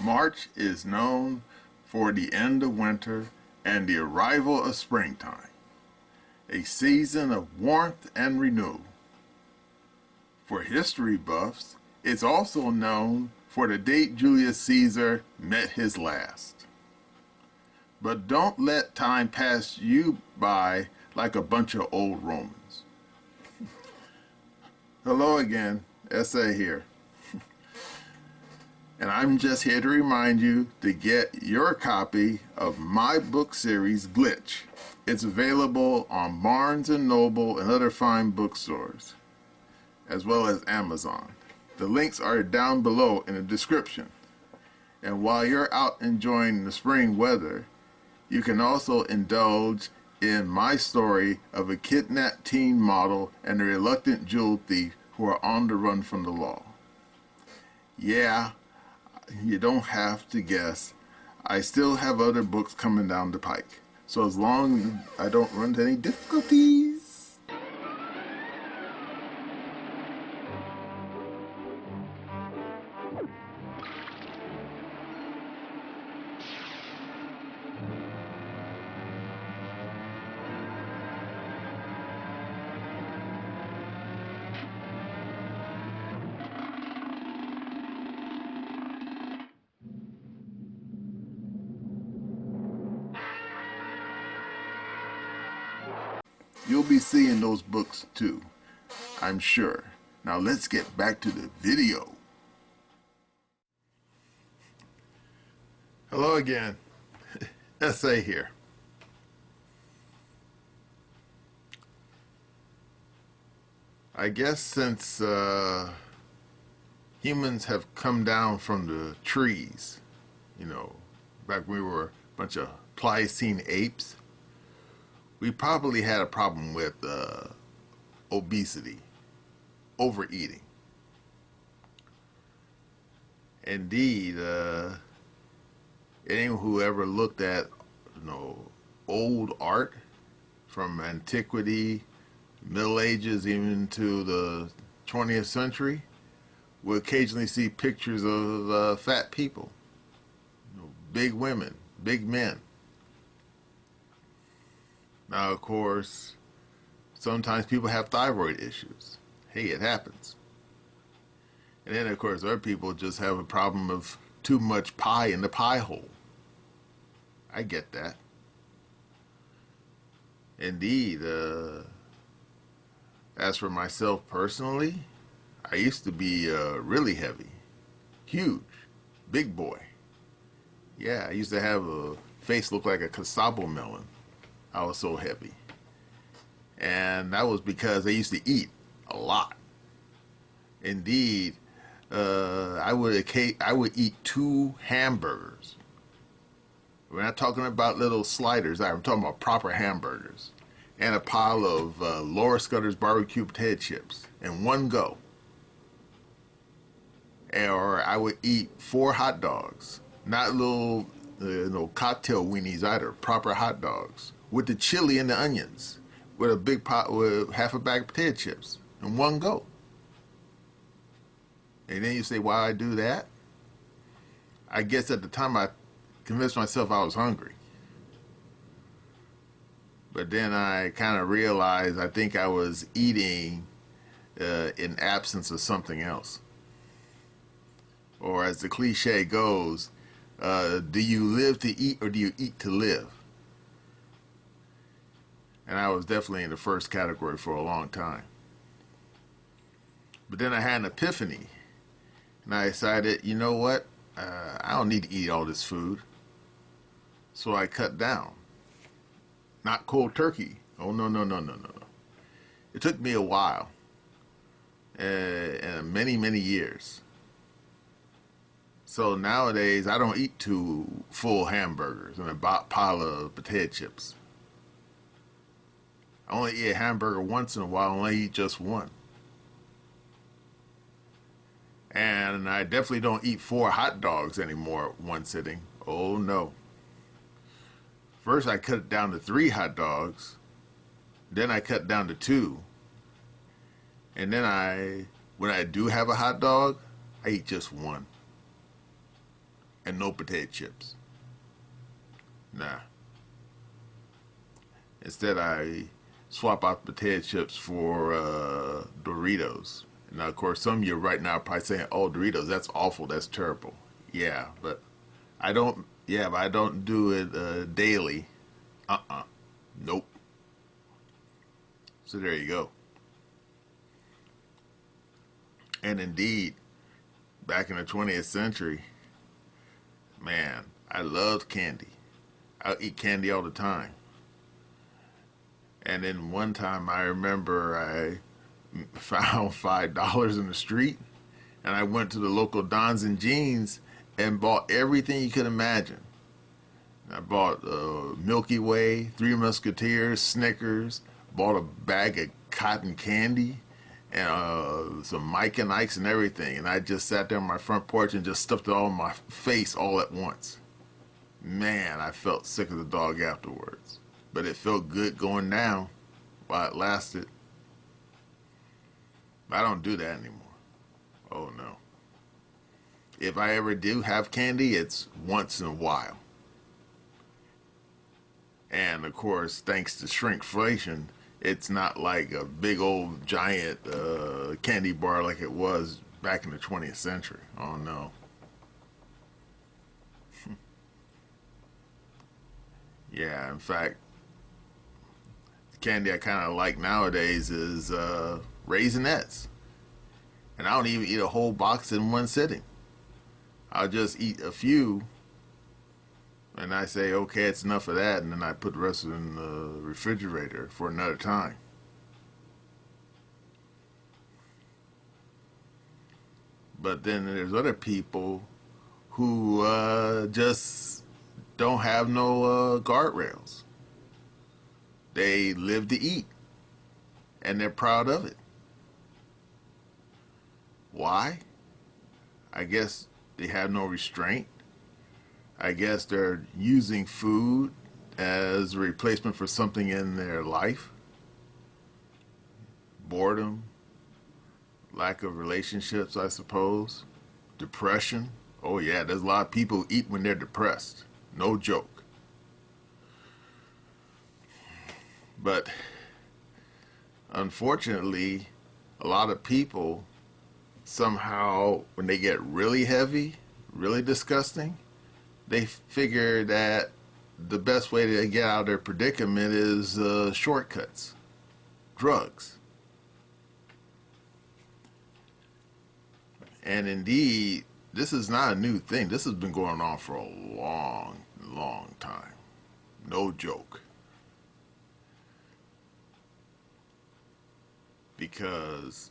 March is known for the end of winter and the arrival of springtime, a season of warmth and renewal. For history buffs, it's also known for the date Julius Caesar met his last. But don't let time pass you by like a bunch of old Romans. Hello again, SA here. And I'm just here to remind you to get your copy of my book series, Glitch. It's available on Barnes & Noble and other fine bookstores, as well as Amazon. The links are down below in the description. And while you're out enjoying the spring weather, you can also indulge in my story of a kidnapped teen model and a reluctant jewel thief who are on the run from the law. Yeah, you don't have to guess. I still have other books coming down the pike. So as long as I don't run into any difficulties. You'll be seeing those books too, I'm sure. Now let's get back to the video. Hello again, SA here. I guess since humans have come down from the trees, back when we were a bunch of Pliocene apes, we probably had a problem with obesity, overeating. Indeed, anyone who ever looked at, old art from antiquity, Middle Ages, even to the 20th century, will occasionally see pictures of fat people, big women, big men. Now, of course, sometimes people have thyroid issues. Hey, it happens. And then, of course, other people just have a problem of too much pie in the pie hole. I get that. Indeed, as for myself personally, I used to be really heavy, huge, big boy. Yeah, I used to have a face look like a cassava melon. I was so heavy. And that was because I used to eat a lot. Indeed, I would eat 2 hamburgers. We're not talking about little sliders. I'm talking about proper hamburgers. And a pile of Laura Scudder's barbecue potato chips in one go. Or I would eat 4 hot dogs. Not little cocktail weenies either. Proper hot dogs. With the chili and the onions, with a big pot with half a bag of potato chips in one go. And then you say, why I do that? I guess at the time I convinced myself I was hungry. But then I kind of realized I think I was eating in absence of something else. Or as the cliche goes, do you live to eat or do you eat to live? And I was definitely in the first category for a long time. But then I had an epiphany. And I decided, you know what? I don't need to eat all this food. So I cut down. Not cold turkey. Oh, no. It took me a while. And many years. So nowadays, I don't eat 2 full hamburgers and a pile of potato chips. I only eat a hamburger once in a while. I only eat just one. And I definitely don't eat 4 hot dogs anymore at one sitting. Oh no. First I cut it down to 3 hot dogs. Then I cut down to 2. And then when I do have a hot dog, I eat just one. And no potato chips. Nah. Instead, I swap out potato chips for Doritos. Now, of course, some of you right now are probably saying, "Oh, Doritos, that's awful. That's terrible." Yeah, but I don't. Yeah, but I don't do it daily. Nope. So there you go. And indeed, back in the 20th century, man, I loved candy. I eat candy all the time. And then one time I remember I found $5 in the street, and I went to the local Don's and Jeans and bought everything you could imagine. I bought Milky Way, Three Musketeers, Snickers, bought a bag of cotton candy, and some Mike and Ike's and everything. And I just sat there on my front porch and just stuffed it all in my face all at once. Man, I felt sick as a dog afterwards. But it felt good going down while it lasted. I don't do that anymore. Oh no. If I ever do have candy, it's once in a while. And of course, thanks to shrinkflation, it's not like a big old giant candy bar like it was back in the 20th century. Oh no. Yeah, in fact, the candy I kind of like nowadays is Raisinets. And I don't even eat a whole box in one sitting. I'll just eat a few, and I say, okay, it's enough of that, and then I put the rest of it in the refrigerator for another time. But then there's other people who just don't have no guardrails. They live to eat, and they're proud of it. Why? I guess they have no restraint. I guess they're using food as a replacement for something in their life. Boredom, lack of relationships, I suppose. Depression. Oh yeah, there's a lot of people who eat when they're depressed. No joke. But unfortunately, a lot of people somehow, when they get really heavy, really disgusting, they figure that the best way to get out of their predicament is shortcuts, drugs. And indeed, this is not a new thing. This has been going on for a long, long time. No joke. Because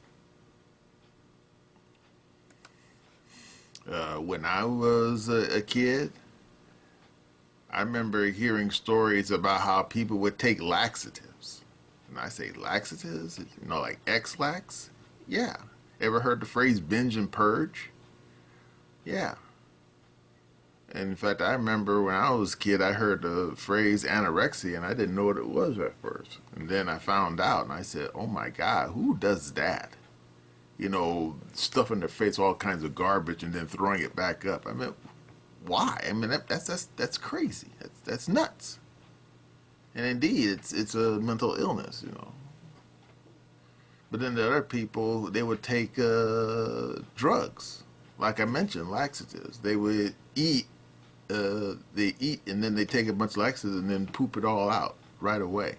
when I was a kid, I remember hearing stories about how people would take laxatives. And I say laxatives, you know, like X-Lax? Yeah. Ever heard the phrase binge and purge? Yeah. And in fact, I remember when I was a kid, I heard the phrase anorexia, and I didn't know what it was at first. And then I found out, and I said, oh my God, who does that? You know, stuffing their face all kinds of garbage and then throwing it back up. I mean, why? I mean, that's crazy. That's nuts. And indeed, it's a mental illness, you know. But then the other people, they would take drugs, like I mentioned, laxatives. They would eat, and then they take a bunch of laxatives and then poop it all out right away,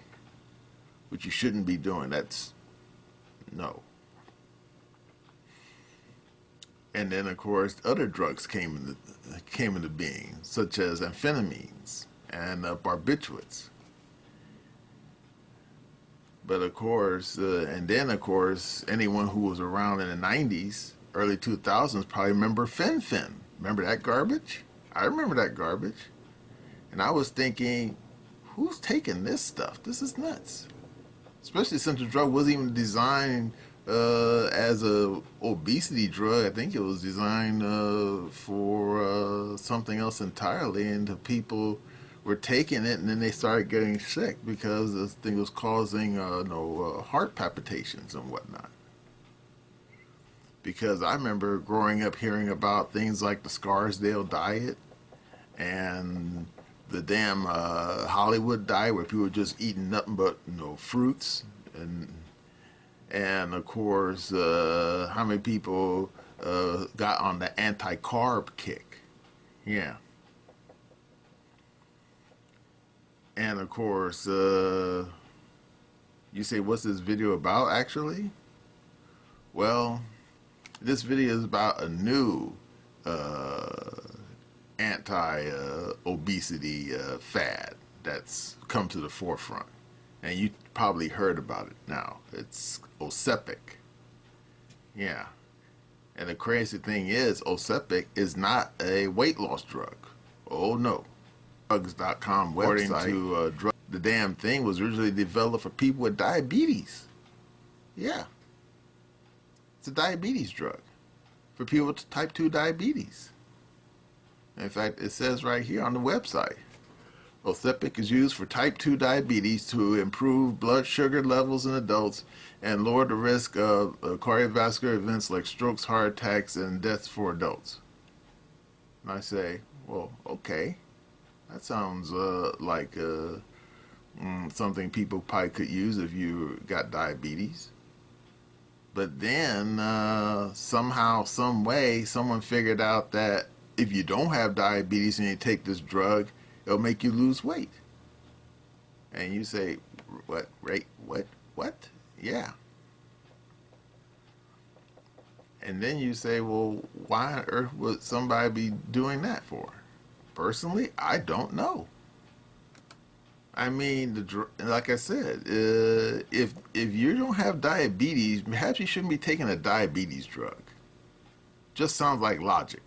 which you shouldn't be doing. That's no. And then, of course, other drugs came into being, such as amphetamines and barbiturates. But of course, and then of course, anyone who was around in the 90s, early 2000s probably remember Fen-Phen. Remember that garbage? I remember that garbage. And I was thinking, who's taking this stuff? This is nuts. Especially since the drug wasn't even designed as a obesity drug. I think it was designed for something else entirely, and the people were taking it, and then they started getting sick because this thing was causing heart palpitations and whatnot. Because I remember growing up hearing about things like the Scarsdale diet, and the damn Hollywood diet where people were just eating nothing but fruits, and of course how many people got on the anti-carb kick? Yeah. And of course you say, what's this video about actually? Well, this video is about a new anti-obesity fad that's come to the forefront. And you probably heard about it now. It's Ozempic. Yeah. And the crazy thing is, Ozempic is not a weight loss drug. Oh no. Drugs.com website. According to the damn thing was originally developed for people with diabetes. Yeah. It's a diabetes drug for people with type 2 diabetes. In fact, it says right here on the website, Ozempic is used for type 2 diabetes to improve blood sugar levels in adults and lower the risk of cardiovascular events like strokes, heart attacks, and deaths for adults. And I say, well, okay. That sounds like something people probably could use if you got diabetes. But then somehow, some way, someone figured out that if you don't have diabetes and you take this drug, it'll make you lose weight. And you say, what? Right? What? Yeah. And then you say, well, why on earth would somebody be doing that for? Personally, I don't know. I mean, like I said, if you don't have diabetes, perhaps you shouldn't be taking a diabetes drug. Just sounds like logic.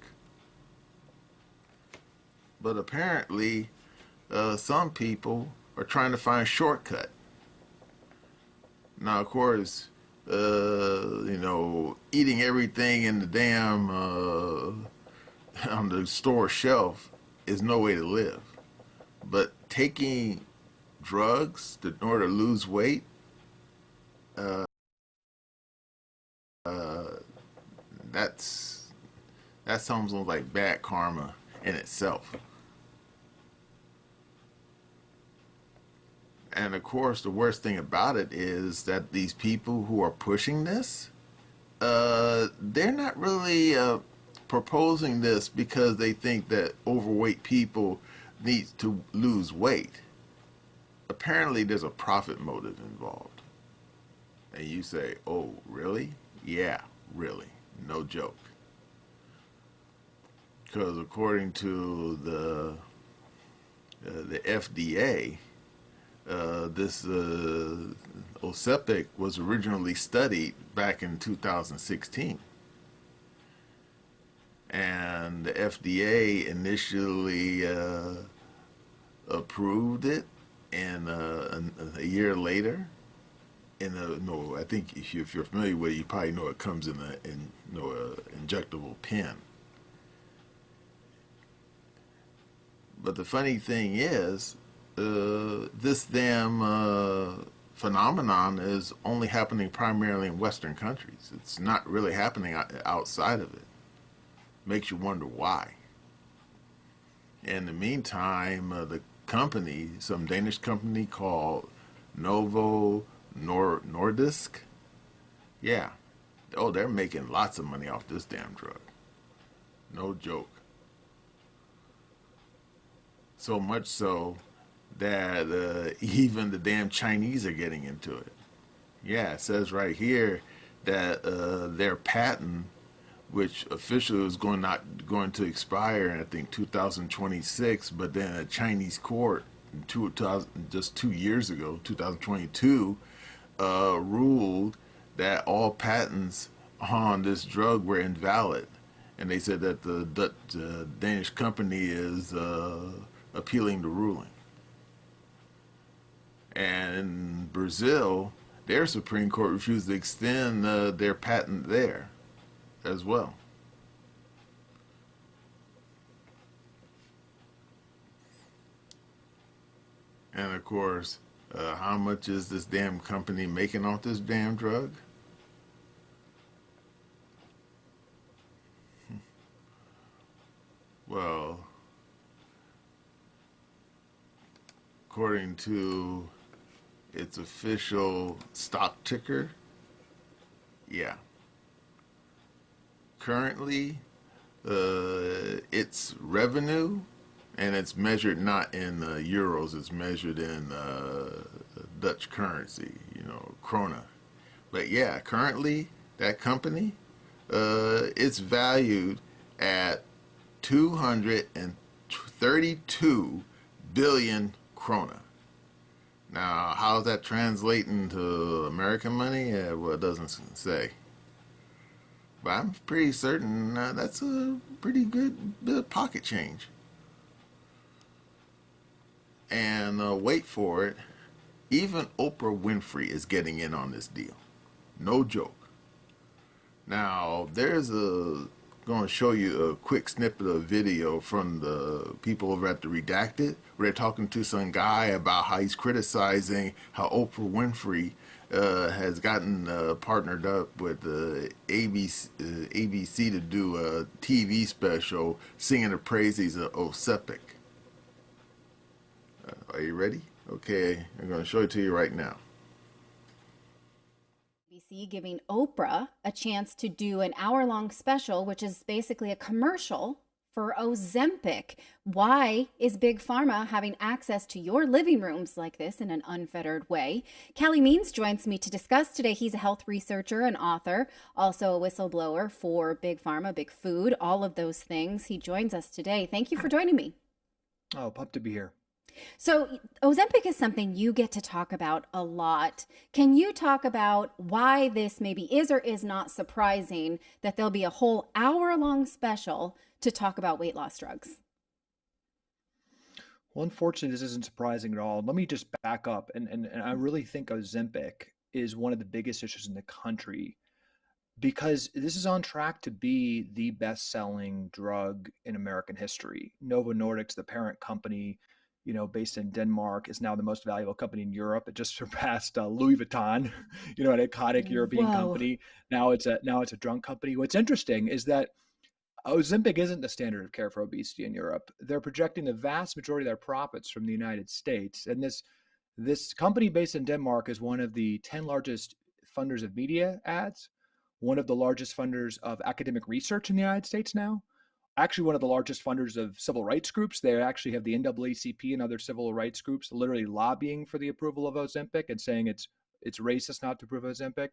But apparently, some people are trying to find a shortcut. Now, of course, eating everything in the damn on the store shelf is no way to live. But taking drugs in order to lose weight, that sounds like bad karma in itself. And of course, the worst thing about it is that these people who are pushing this, they're not really proposing this because they think that overweight people need to lose weight. Apparently, there's a profit motive involved. And you say, oh, really? Yeah, really. No joke. Because according to the FDA, this Ozempic was originally studied back in 2016. And the FDA initially approved it, and a year later, I think if you're familiar with it, you probably know it comes in a injectable pen. But the funny thing is, this damn phenomenon is only happening primarily in Western countries. It's not really happening outside of it. Makes you wonder why. In the meantime, the company, some Danish company called Novo Nordisk, yeah, oh, they're making lots of money off this damn drug. No joke. So much so that even the damn Chinese are getting into it. Yeah, it says right here that their patent, which officially is not going to expire in, I think, 2026, but then a Chinese court just 2 years ago, 2022, ruled that all patents on this drug were invalid. And they said that the Danish company is appealing the ruling. And in Brazil, their Supreme Court refused to extend their patent there as well. And of course, how much is this damn company making off this damn drug? Well, according to its official stock ticker, yeah. Currently, its revenue, and it's measured not in euros, it's measured in Dutch currency, krona. But yeah, currently that company, it's valued at 232 billion krona. Now, how's that translating to American money? Well, it doesn't say. But I'm pretty certain that's a pretty good bit of pocket change. And wait for it, even Oprah Winfrey is getting in on this deal. No joke. Now, there's going to show you a quick snippet of video from the people over at the Redacted, where they're talking to some guy about how he's criticizing how Oprah Winfrey has gotten partnered up with ABC to do a TV special singing the praises of Ozempic. Are you ready? Okay, I'm going to show it to you right now. ABC giving Oprah a chance to do an hour-long special, which is basically a commercial for Ozempic. Why is Big Pharma having access to your living rooms like this in an unfettered way? Callie Means joins me to discuss today. He's a health researcher and author, also a whistleblower for Big Pharma, Big Food, all of those things. He joins us today. Thank you for joining me. Oh, pumped to be here. So Ozempic is something you get to talk about a lot. Can you talk about why this maybe is or is not surprising that there'll be a whole hour-long special to talk about weight loss drugs? Well, unfortunately, this isn't surprising at all. Let me just back up. And I really think Ozempic is one of the biggest issues in the country because this is on track to be the best-selling drug in American history. Novo Nordisk, the parent company, based in Denmark, is now the most valuable company in Europe. It just surpassed Louis Vuitton, an iconic European Whoa. company. Now it's a drug company. What's interesting is that Ozempic isn't the standard of care for obesity in Europe. They're projecting the vast majority of their profits from the United States. And this company based in Denmark is one of the 10 largest funders of media ads, one of the largest funders of academic research in the United States now, actually one of the largest funders of civil rights groups. They actually have the NAACP and other civil rights groups literally lobbying for the approval of Ozempic and saying it's racist not to approve Ozempic.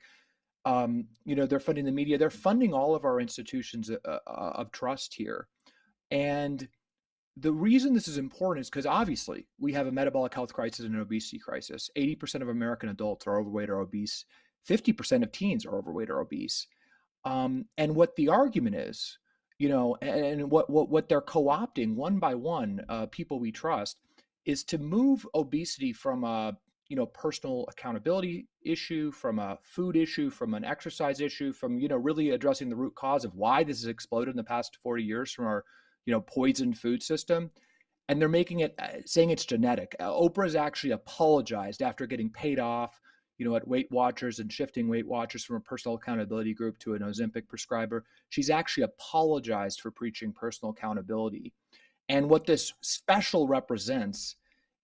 They're funding the media. They're funding all of our institutions of trust here. And the reason this is important is because obviously we have a metabolic health crisis and an obesity crisis. 80% of American adults are overweight or obese. 50% of teens are overweight or obese. And what the argument is, and what they're co-opting one by one, people we trust, is to move obesity from a personal accountability issue, from a food issue, from an exercise issue, from really addressing the root cause of why this has exploded in the past 40 years from our poisoned food system. And they're making it, saying it's genetic. Oprah has actually apologized after getting paid off at Weight Watchers and shifting Weight Watchers from a personal accountability group to an Ozempic prescriber. She's actually apologized for preaching personal accountability. And what this special represents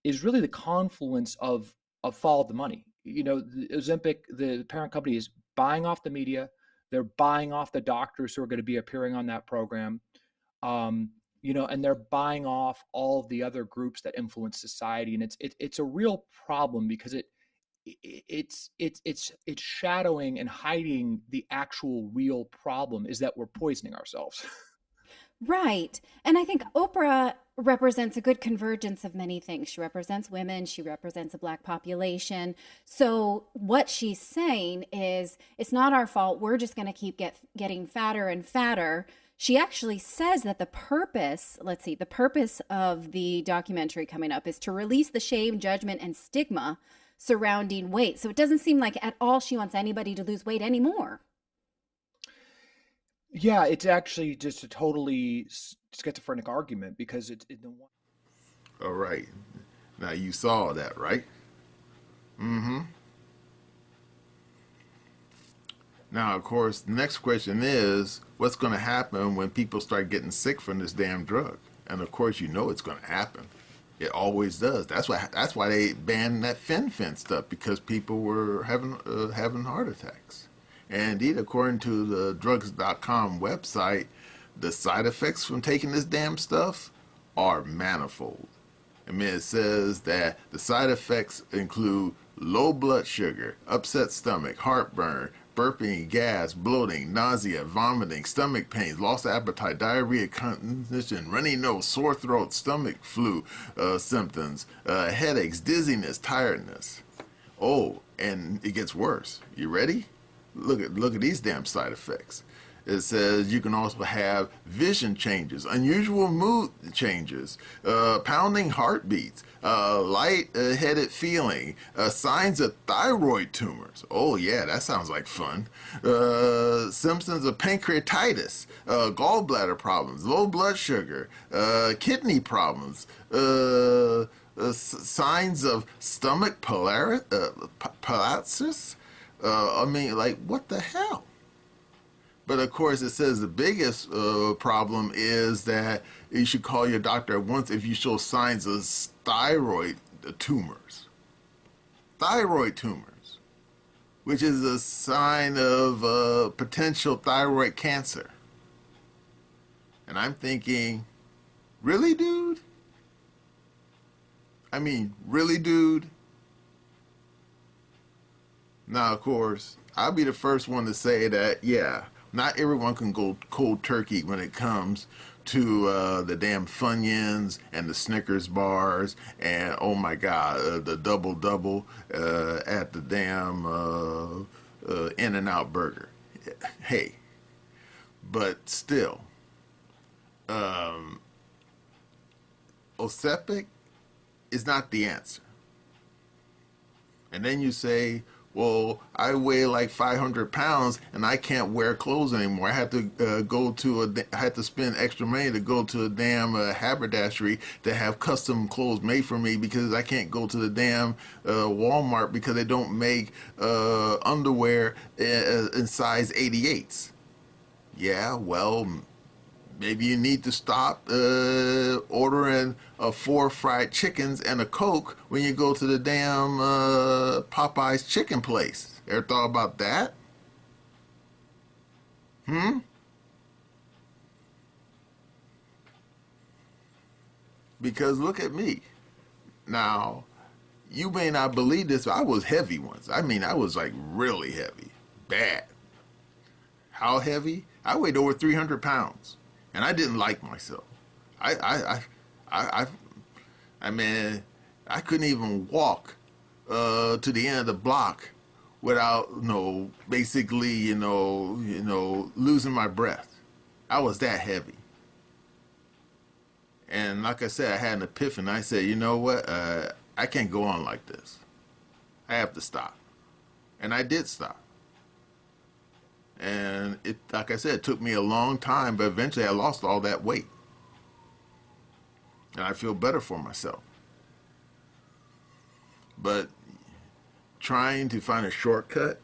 is really the confluence of follow the money. The Ozempic, the parent company, is buying off the media. They're buying off the doctors who are going to be appearing on that program. And they're buying off all of the other groups that influence society. And it's a real problem because it's shadowing and hiding the actual real problem is that we're poisoning ourselves. Right. And I think Oprah represents a good convergence of many things. She represents women, she represents a Black population. So what she's saying is, it's not our fault. We're just going to keep getting fatter and fatter. She actually says that the purpose of the documentary coming up is to release the shame, judgment, and stigma surrounding weight. So it doesn't seem like at all she wants anybody to lose weight anymore. Yeah, it's actually just a totally schizophrenic argument because it's in the one. All right. Now you saw that, right? Mm-hmm. Now, of course, the next question is, what's going to happen when people start getting sick from this damn drug? And of course, it's going to happen. It always does. That's why they banned that Fen-Phen stuff, because people were having heart attacks. And indeed, according to the drugs.com website, the side effects from taking this damn stuff are manifold. I mean, it says that the side effects include low blood sugar, upset stomach, heartburn, burping, gas, bloating, nausea, vomiting, stomach pains, lost appetite, diarrhea, condition, runny nose, sore throat, stomach flu symptoms, headaches, dizziness, tiredness. Oh, and it gets worse. You ready? Look at these damn side effects. It says you can also have vision changes, unusual mood changes, pounding heartbeats, light-headed feeling, signs of thyroid tumors. Oh yeah, that sounds like fun. Symptoms of pancreatitis, gallbladder problems, low blood sugar, kidney problems, signs of stomach paralysis. I mean, like, what the hell? But of course, it says the biggest problem is that you should call your doctor at once if you show signs of thyroid tumors. Thyroid tumors, which is a sign of potential thyroid cancer. And I'm thinking, really, dude? I mean, really, dude? Now, of course, I'll be the first one to say that, yeah, not everyone can go cold turkey when it comes to the damn Funyuns and the Snickers bars and, oh my God, the double double at the damn In-N-Out burger. Hey, but still, Ozempic is not the answer. And then you say, well, I weigh like 500 pounds and I can't wear clothes anymore. I had to I had to spend extra money to go to a damn haberdashery to have custom clothes made for me because I can't go to the damn Walmart because they don't make underwear in size 88s. Yeah, well, maybe you need to stop ordering 4 fried chickens and a Coke when you go to the damn Popeye's chicken place. Ever thought about that? Because look at me. Now, you may not believe this, but I was heavy once. I mean, I was like really heavy. Bad. How heavy? I weighed over 300 pounds. And I didn't like myself. I mean, I couldn't even walk to the end of the block without, basically, losing my breath. I was that heavy. And like I said, I had an epiphany. I said, you know what? I can't go on like this. I have to stop. And I did stop. And it, like I said, it took me a long time, but eventually I lost all that weight. And I feel better for myself. But trying to find a shortcut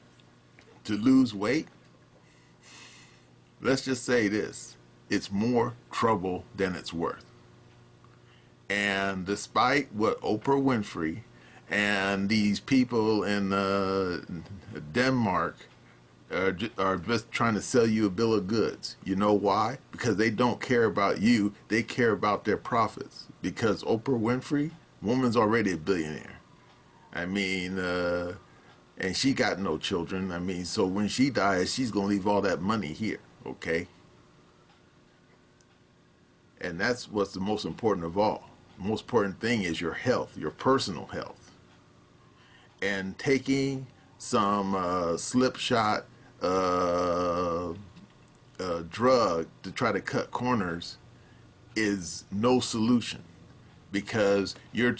to lose weight, let's just say this, it's more trouble than it's worth. And despite what Oprah Winfrey and these people in Denmark are just trying to sell you a bill of goods. You know why? Because they don't care about you. They care about their profits. Because Oprah Winfrey, woman's already a billionaire. I mean, and she got no children. I mean, so when she dies, she's going to leave all that money here, okay? And that's what's the most important of all. The most important thing is your health, your personal health. And taking some slip shot drug to try to cut corners is no solution, because you're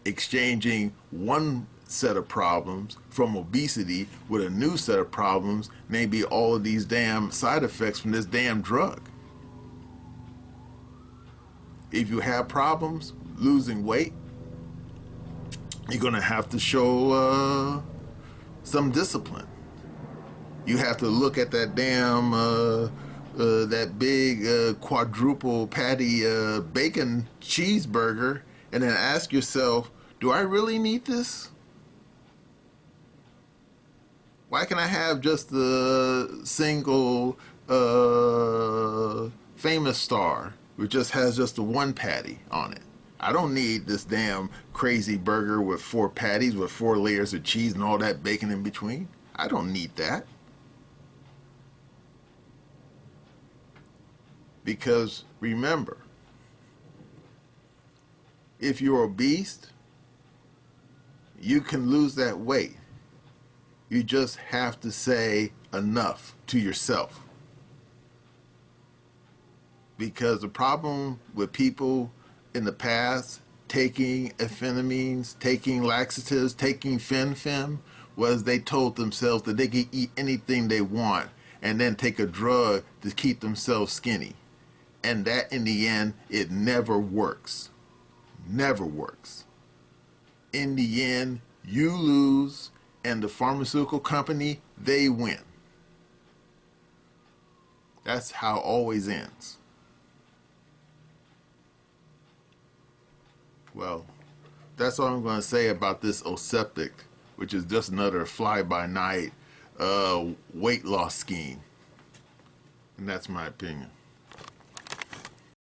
exchanging one set of problems from obesity with a new set of problems, maybe all of these damn side effects from this damn drug. If you have problems losing weight, you're gonna have to show some discipline. You have to look at that damn that big quadruple patty bacon cheeseburger and then ask yourself, do I really need this? Why can I have just the single famous star, which just has just the one patty on it? I don't need this damn crazy burger with 4 patties with 4 layers of cheese and all that bacon in between. I don't need that. Because remember, if you're obese, you can lose that weight. You just have to say enough to yourself. Because the problem with people in the past taking amphetamines, taking laxatives, taking Fen-Phen was they told themselves that they could eat anything they want and then take a drug to keep themselves skinny. And that in the end, it never works. Never works. In the end, you lose and the pharmaceutical company, they win. That's how it always ends. Well, that's all I'm going to say about this Ozempic, which is just another fly-by-night weight loss scheme. And that's my opinion.